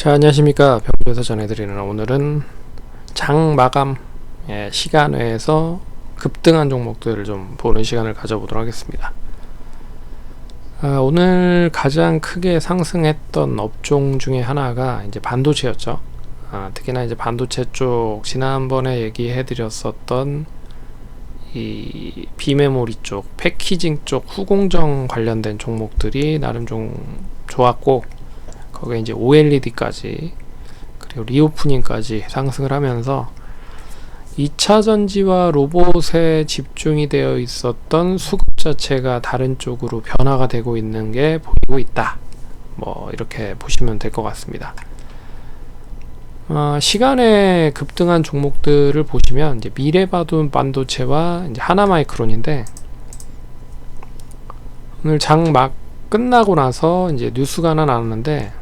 자, 안녕하십니까. 병조에서 전해드리는 오늘은 장 마감 시간 외에서 급등한 종목들을 좀 보는 시간을 가져보도록 하겠습니다. 오늘 가장 크게 상승했던 업종 중에 하나가 이제 반도체였죠. 특히나 이제 반도체 쪽 지난번에 얘기해드렸었던 이 비메모리 쪽, 패키징 쪽 후공정 관련된 종목들이 나름 좀 좋았고, 거기에 이제 OLED까지 그리고 리오프닝까지 상승을 하면서 2차 전지와 로봇에 집중이 되어 있었던 수급 자체가 다른 쪽으로 변화가 되고 있는 게 보이고 있다. 뭐 이렇게 보시면 될 것 같습니다. 시간에 급등한 종목들을 보시면 이제 미래바둑 반도체와 이제 하나마이크론인데, 오늘 장 막 끝나고 나서 이제 뉴스가 하나 나왔는데,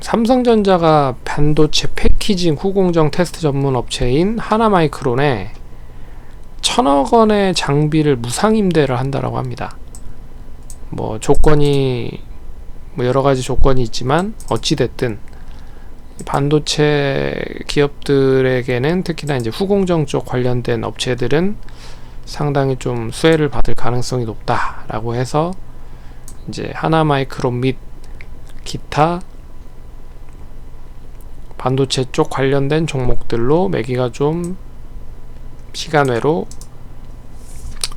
삼성전자가 반도체 패키징 후공정 테스트 전문 업체인 하나마이크론에 1,000억 원의 장비를 무상 임대를 한다라고 합니다. 뭐 조건이 여러 가지 조건이 있지만 어찌 됐든 반도체 기업들에게는, 특히나 이제 후공정 쪽 관련된 업체들은 상당히 좀 수혜를 받을 가능성이 높다라고 해서 이제 하나마이크론 및 기타 반도체 쪽 관련된 종목들로 매기가 좀 시간외로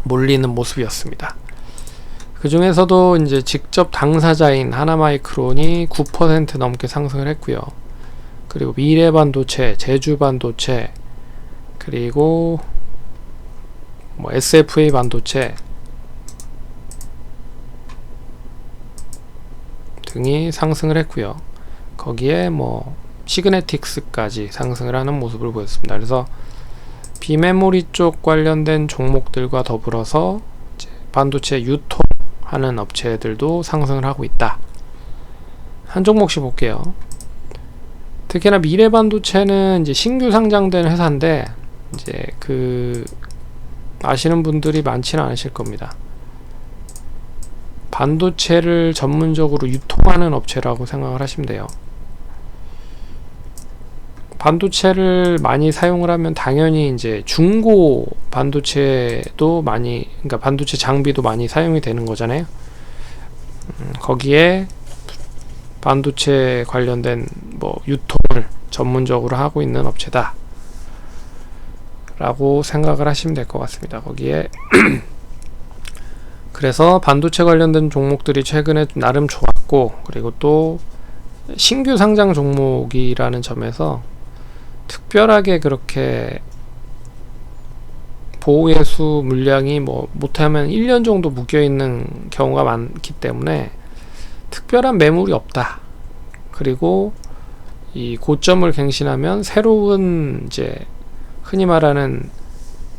몰리는 모습이었습니다. 그 중에서도 이제 직접 당사자인 하나마이크론이 9% 넘게 상승을 했고요. 그리고 미래반도체, 제주반도체, 그리고 뭐 SFA 반도체 등이 상승을 했고요. 거기에 뭐 시그네틱스까지 상승을 하는 모습을 보였습니다. 그래서 비메모리 쪽 관련된 종목들과 더불어서 이제 반도체 유통하는 업체들도 상승을 하고 있다. 한 종목씩 볼게요. 특히나 미래반도체는 이제 신규 상장된 회사인데, 이제 아시는 분들이 많지는 않으실 겁니다. 반도체를 전문적으로 유통하는 업체라고 생각을 하시면 돼요. 반도체를 많이 사용을 하면 당연히 이제 중고 반도체도 많이, 그러니까 반도체 장비도 많이 사용이 되는 거잖아요. 거기에 반도체 관련된 뭐 유통을 전문적으로 하고 있는 업체다 라고 생각을 하시면 될 것 같습니다. 거기에 그래서 반도체 관련된 종목들이 최근에 나름 좋았고, 그리고 또 신규 상장 종목이라는 점에서 특별하게 그렇게 보호예수 물량이 뭐 못하면 1년 정도 묶여있는 경우가 많기 때문에 특별한 매물이 없다. 그리고 이 고점을 갱신하면 새로운 이제 흔히 말하는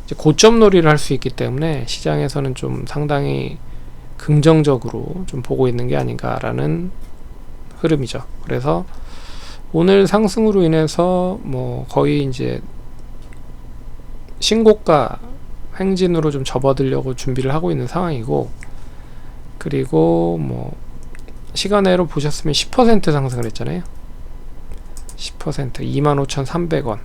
이제 고점 놀이를 할 수 있기 때문에 시장에서는 좀 상당히 긍정적으로 좀 보고 있는 게 아닌가라는 흐름이죠. 그래서 오늘 상승으로 인해서 뭐 거의 이제 신고가 행진으로 좀 접어들려고 준비를 하고 있는 상황이고, 그리고 뭐 시간외로 보셨으면 10% 상승을 했잖아요. 10% 25,300원,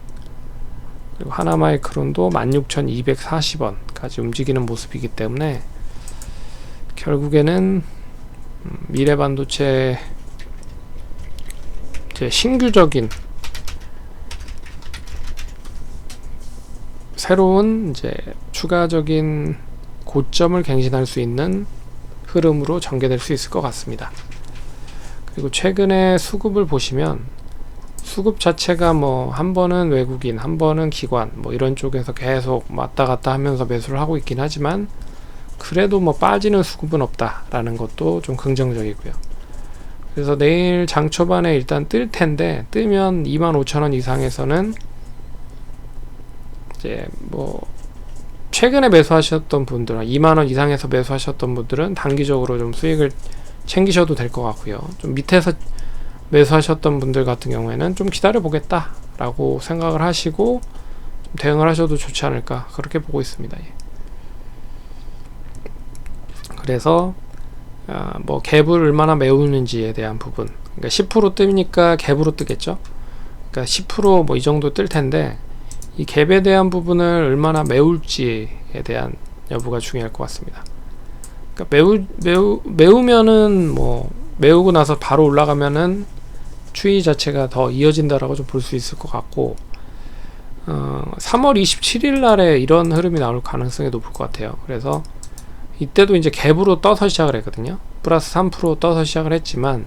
그리고 하나마이크론도 16,240원까지 움직이는 모습이기 때문에 결국에는 미래반도체 신규적인 새로운 이제 추가적인 고점을 갱신할 수 있는 흐름으로 전개될 수 있을 것 같습니다. 그리고 최근에 수급을 보시면 수급 자체가 뭐 한 번은 외국인, 한 번은 기관, 뭐 이런 쪽에서 계속 왔다 갔다 하면서 매수를 하고 있긴 하지만, 그래도 뭐 빠지는 수급은 없다라는 것도 좀 긍정적이고요. 그래서 내일 장 초반에 일단 뜰 텐데, 뜨면 25,000원 이상에서는 이제 뭐 최근에 매수하셨던 분들, 2만원 이상에서 매수하셨던 분들은 단기적으로 좀 수익을 챙기셔도 될 것 같고요. 좀 밑에서 매수하셨던 분들 같은 경우에는 좀 기다려 보겠다 라고 생각을 하시고 좀 대응을 하셔도 좋지 않을까, 그렇게 보고 있습니다. 그래서 뭐 갭을 얼마나 메우는지에 대한 부분. 그러니까 10% 뜨니까 갭으로 뜨겠죠. 그러니까 10% 이 정도 뜰 텐데, 이 갭에 대한 부분을 얼마나 메울지에 대한 여부가 중요할 것 같습니다. 그러니까 메우면은 메우고 나서 바로 올라가면은 추이 자체가 더 이어진다라고 좀 볼 수 있을 것 같고, 3월 27일 날에 이런 흐름이 나올 가능성이 높을 것 같아요. 그래서 이때도 이제 갭으로 떠서 시작을 했거든요. 플러스 3% 떠서 시작을 했지만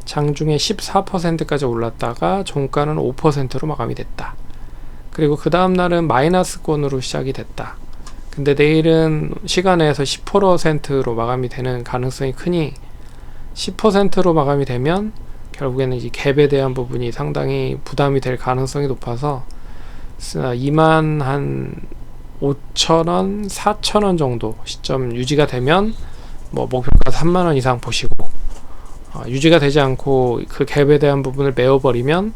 장중에 14%까지 올랐다가 종가는 5%로 마감이 됐다. 그리고 그 다음날은 마이너스권으로 시작이 됐다. 근데 내일은 시간에서 10%로 마감이 되는 가능성이 크니, 10%로 마감이 되면 결국에는 이 갭에 대한 부분이 상당히 부담이 될 가능성이 높아서 2만 한 5천원, 4천원 정도 시점 유지가 되면 목표가 3만원 이상 보시고, 유지가 되지 않고 그 갭에 대한 부분을 메워버리면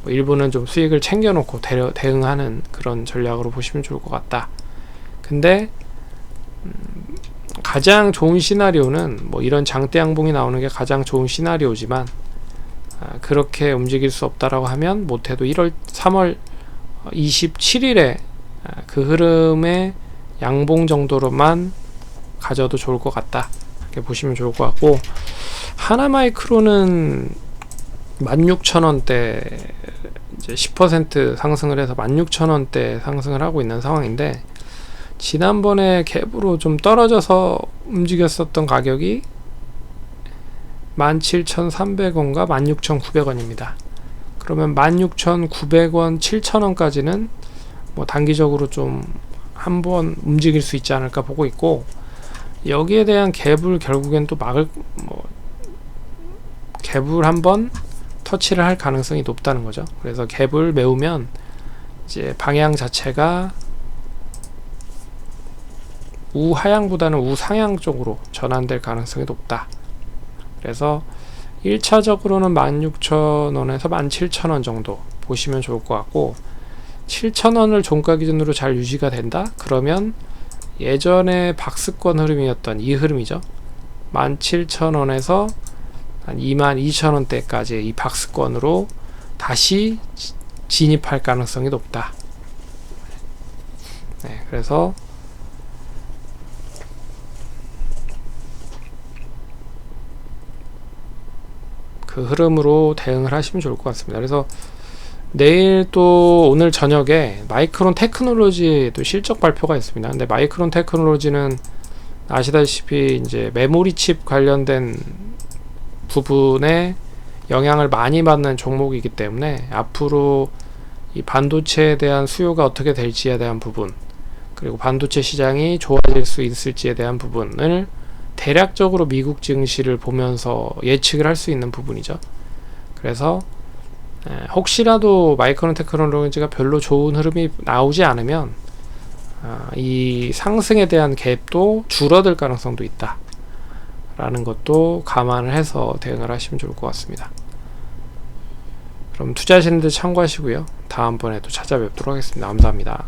일부는 좀 수익을 챙겨놓고 대응하는 그런 전략으로 보시면 좋을 것 같다. 근데 가장 좋은 시나리오는 이런 장대 양봉이 나오는 게 가장 좋은 시나리오지만, 그렇게 움직일 수 없다라고 하면 못해도 3월 27일에 그 흐름의 양봉 정도로만 가져도 좋을 것 같다, 이렇게 보시면 좋을 것 같고, 하나마이크로는 16,000원대 이제 10% 상승을 해서 16,000원대 상승을 하고 있는 상황인데, 지난번에 갭으로 좀 떨어져서 움직였었던 가격이 17,300원과 16,900원입니다. 그러면 16,900원, 7,000원까지는 단기적으로 좀 한번 움직일 수 있지 않을까 보고 있고, 여기에 대한 갭을 결국엔 또 갭을 한번 터치를 할 가능성이 높다는 거죠. 그래서 갭을 메우면 이제 방향 자체가 우하향보다는 우상향 쪽으로 전환될 가능성이 높다. 그래서 1차적으로는 16,000원에서 17,000원 정도 보시면 좋을 것 같고, 7,000원을 종가 기준으로 잘 유지가 된다? 그러면 예전에 박스권 흐름이었던 이 흐름이죠. 17,000원에서 한 22,000원대까지 이 박스권으로 다시 진입할 가능성이 높다. 네, 그래서 그 흐름으로 대응을 하시면 좋을 것 같습니다. 그래서 내일 또 오늘 저녁에 마이크론 테크놀로지도 실적 발표가 있습니다. 근데 마이크론 테크놀로지는 아시다시피 이제 메모리 칩 관련된 부분에 영향을 많이 받는 종목이기 때문에 앞으로 이 반도체에 대한 수요가 어떻게 될지에 대한 부분, 그리고 반도체 시장이 좋아질 수 있을지에 대한 부분을 대략적으로 미국 증시를 보면서 예측을 할 수 있는 부분이죠. 그래서 혹시라도 마이크론 테크놀로지가 별로 좋은 흐름이 나오지 않으면 이 상승에 대한 갭도 줄어들 가능성도 있다 라는 것도 감안을 해서 대응을 하시면 좋을 것 같습니다. 그럼 투자하시는 데 참고하시고요. 다음번에 또 찾아뵙도록 하겠습니다. 감사합니다.